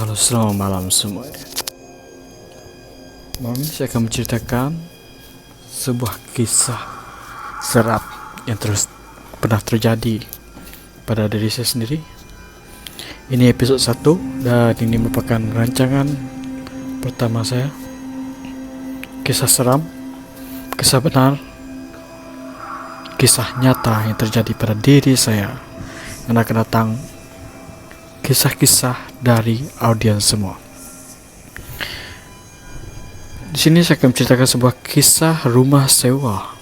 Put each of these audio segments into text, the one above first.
Halo, selamat malam semuanya. Malam ini saya akan menceritakan sebuah kisah seram yang pernah terjadi pada diri saya sendiri. Ini episod 1 dan ini merupakan rancangan pertama saya. Kisah seram, kisah benar, kisah nyata yang terjadi pada diri saya, yang akan datang kisah-kisah dari audiens semua. Di sini saya akan menceritakan sebuah kisah rumah sewa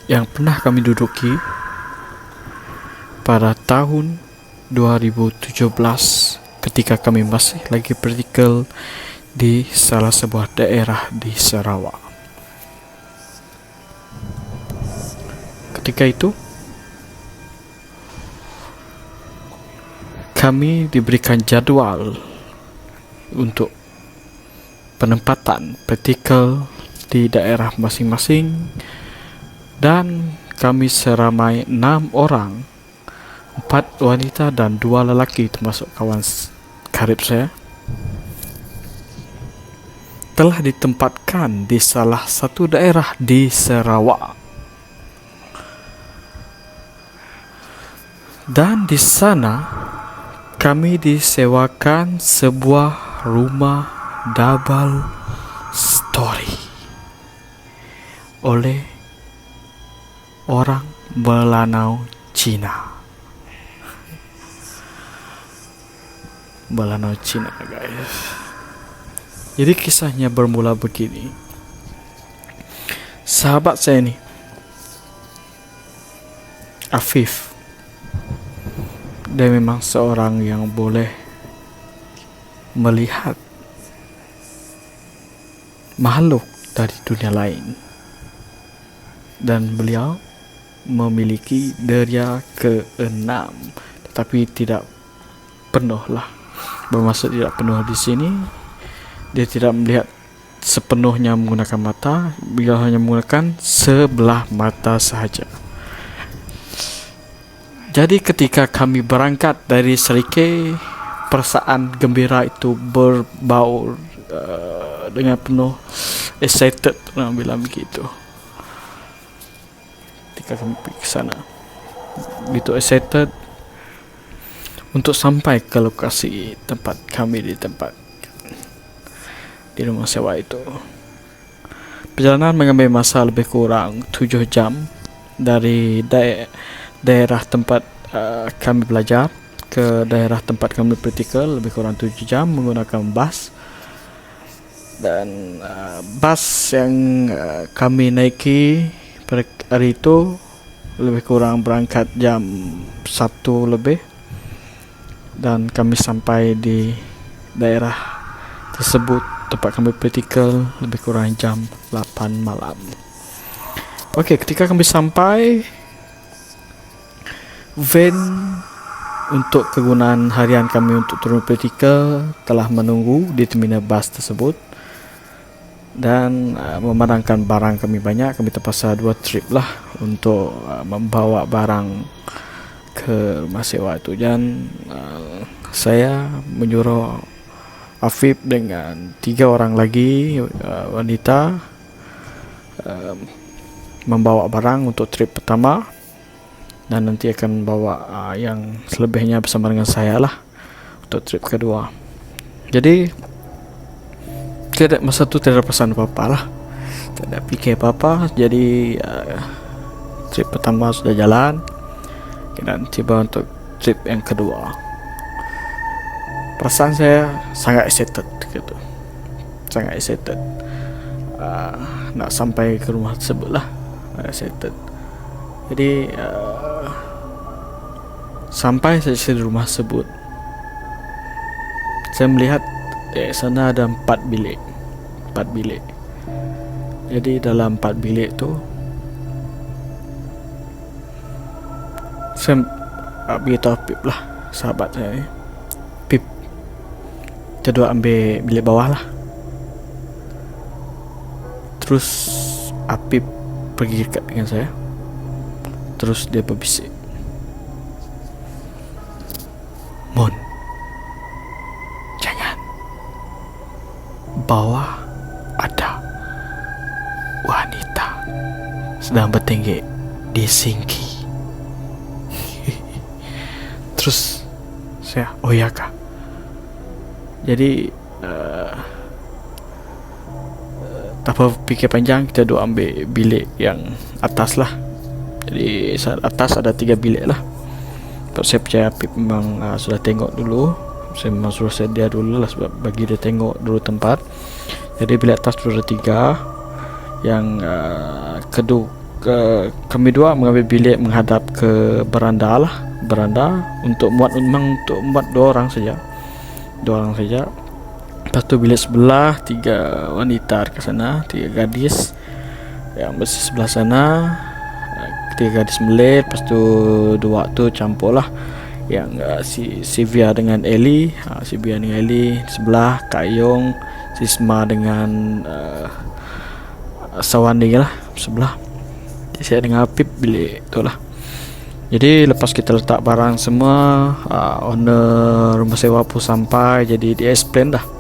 yang pernah kami duduki pada tahun 2017 ketika kami masih lagi praktikal di salah sebuah daerah di Sarawak. Ketika itu kami diberikan jadwal untuk penempatan praktikal di daerah masing-masing dan kami seramai 6 orang, 4 wanita dan 2 lelaki termasuk kawan karib saya, telah ditempatkan di salah satu daerah di Sarawak. Dan di sana kami disewakan sebuah rumah double story oleh orang Melanau Cina. Melanau Cina, guys. Jadi kisahnya bermula begini. Sahabat saya ni, Afif, dia memang seorang yang boleh melihat makhluk dari dunia lain, dan beliau memiliki deria ke-6, tetapi tidak penuh lah. Bermaksud tidak penuh di sini, dia tidak melihat sepenuhnya menggunakan mata, beliau hanya menggunakan sebelah mata sahaja. Jadi ketika kami berangkat dari Serike, perasaan gembira itu berbaur dengan penuh excited, orang bilang begitu. Ketika kami pergi ke sana, begitu excited untuk sampai ke lokasi tempat kami di rumah sewa itu. Perjalanan mengambil masa lebih kurang 7 jam dari daerah tempat kami belajar ke daerah tempat kami praktikal, lebih kurang 7 jam menggunakan bas. Dan bas yang kami naiki pada hari itu lebih kurang berangkat jam 1 lebih, dan kami sampai di daerah tersebut tempat kami praktikal lebih kurang jam 8 malam. Okey, ketika kami sampai, van untuk kegunaan harian kami untuk turun praktikal telah menunggu di terminal bas tersebut, dan memandangkan barang kami banyak, kami terpaksa 2 trip lah untuk membawa barang ke rumah sewa itu. Dan saya menyuruh Afif dengan 3 orang lagi wanita membawa barang untuk trip pertama, dan nanti akan bawa yang selebihnya bersama dengan saya lah untuk trip kedua. Jadi masa tu tidak ada pesan apa-apa lah, tidak fikir apa-apa. Jadi trip pertama sudah jalan, dan tiba untuk trip yang kedua. Perasaan saya sangat excited gitu, sangat excited nak sampai ke rumah tersebut lah, excited. Jadi sampai saya di rumah tersebut, saya melihat di sana ada 4 bilik. Jadi dalam 4 bilik tu, saya beritahu Pip lah, sahabat saya ni, Pip, kita dua ambil bilik bawah lah. Terus Apip pergi dekat dengan saya, terus dia berbisik, Mon, bawah ada wanita sedang bertengger di sinki. Terus saya, oh ya kah? Jadi tak apa fikir panjang, kita duk ambil bilik yang atas lah. Jadi atas ada 3 bilik lah. Sebab saya percaya Apip memang sudah tengok dulu. Saya memang suruh sedia dulu lah, sebab bagi dia tengok dulu tempat. Jadi bilik atas tu ada 3. Yang kedua, kami dua mengambil bilik menghadap ke beranda lah. Beranda untuk muat, memang untuk muat 2 orang saja. 2 orang saja. Lepas tu bilik sebelah 3 wanita ke sana, 3 gadis yang bersih sebelah sana, 3 gadis Malay. Lepas tu 2 tu campur lah, yang si Sylvia dengan Ellie, Sylvia dengan Ellie sebelah, Kak Yong, Sisma dengan Sawandi lah sebelah. Jadi saya dengan Apip bilik tu lah. Jadi lepas kita letak barang semua, owner rumah sewa pun sampai. Jadi dia explain dah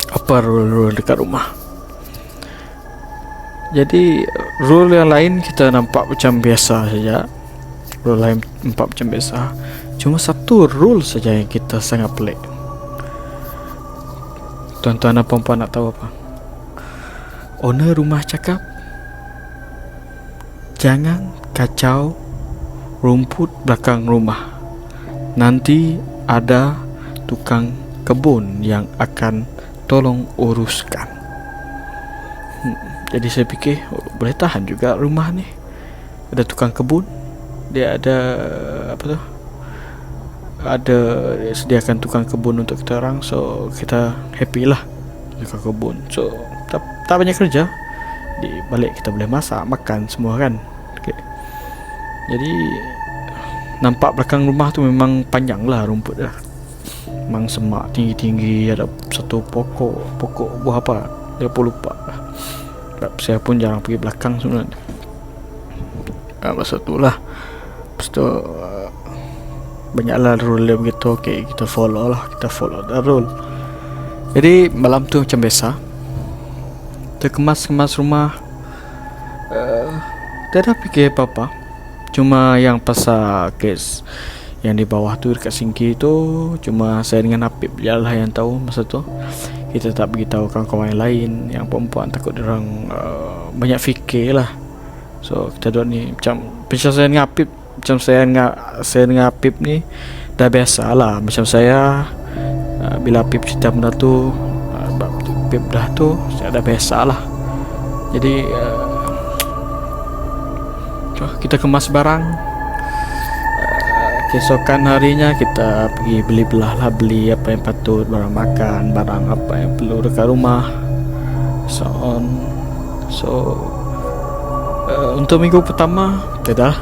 apa rule-rule dekat rumah. Jadi rule yang lain kita nampak macam biasa saja. Rule lain nampak macam biasa. Cuma satu rule saja yang kita sangat pelik. Tuan-tuan dan puan-puan nak tahu apa? Owner rumah cakap, jangan kacau rumput belakang rumah. Nanti ada tukang kebun yang akan tolong uruskan. Jadi saya fikir, boleh tahan juga rumah ni. Ada tukang kebun, dia ada apa tu? Ada sediakan tukang kebun untuk kita orang, so kita happy lah tukang kebun. So tak banyak kerja. Di balik kita boleh masak, makan semua kan. Okay. Jadi nampak belakang rumah tu memang panjang lah rumput dah. Memang semak tinggi-tinggi, ada satu pokok buah apa, dia pun lupa. Sebab saya pun jarang pergi belakang sebenarnya. Masa tu lah. Lepas tu banyaklah rule yang begitu. Okay, kita follow the rule. Jadi malam tu macam biasa, kita kemas rumah. Tak ada fikir apa-apa. Cuma yang pasal kes yang di bawah tu dekat sinki tu, cuma saya dengan Apip je lah yang tahu masa tu. Kita tak beritahu kawan-kawan yang lain, yang perempuan, takut diorang banyak fikir lah. So kita duduk ni macam saya dengan Apip, macam saya dengan Apip ni dah biasa lah. Macam saya bila Apip cerita benda tu, Apip dah tu, saya dah biasa lah. Jadi kita kemas barang. Keesokan harinya kita pergi beli apa yang patut, barang makan, barang apa yang perlu dekat rumah, so on. So untuk minggu pertama tiada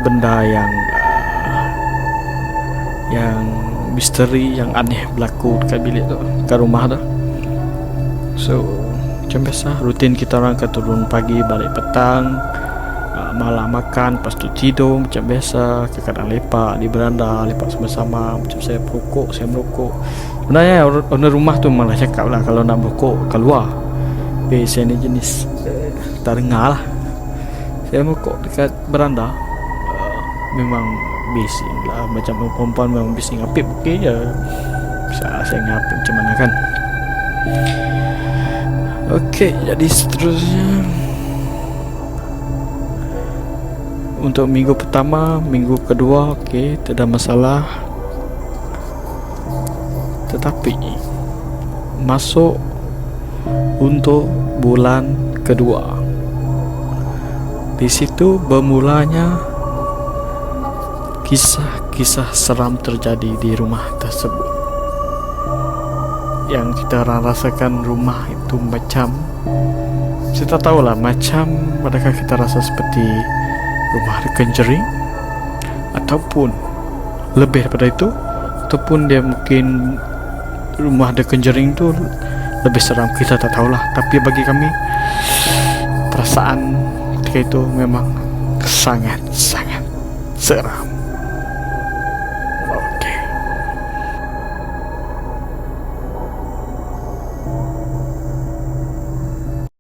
benda yang misteri, yang aneh berlaku dekat bilik tu, dekat rumah tu. So macam biasa, rutin kita orang akan turun pagi, balik petang, malam makan, lepas tu tidur macam biasa. Kadang-kadang lepak di beranda, lepak sama-sama. Macam saya merokok. Sebenarnya owner rumah tu malah cakap lah, kalau nak merokok keluar. Tapi saya ni jenis tak dengar lah. Saya merokok dekat beranda. Memang bising lah, macam perempuan memang bising. Apip okey je, bisa saya dengan Apip macam mana kan. Okey, jadi seterusnya untuk minggu pertama, minggu kedua okey, tak ada masalah. Tetapi masuk untuk bulan kedua, di situ bermulanya kisah-kisah seram terjadi di rumah tersebut. Yang kita rasakan rumah itu macam, saya tak tahulah, macam adakah kita rasa seperti rumah The Conjuring, ataupun lebih daripada itu, ataupun dia mungkin rumah The Conjuring tu lebih seram, kita tak tahulah. Tapi bagi kami, perasaan ketika itu memang sangat-sangat seram.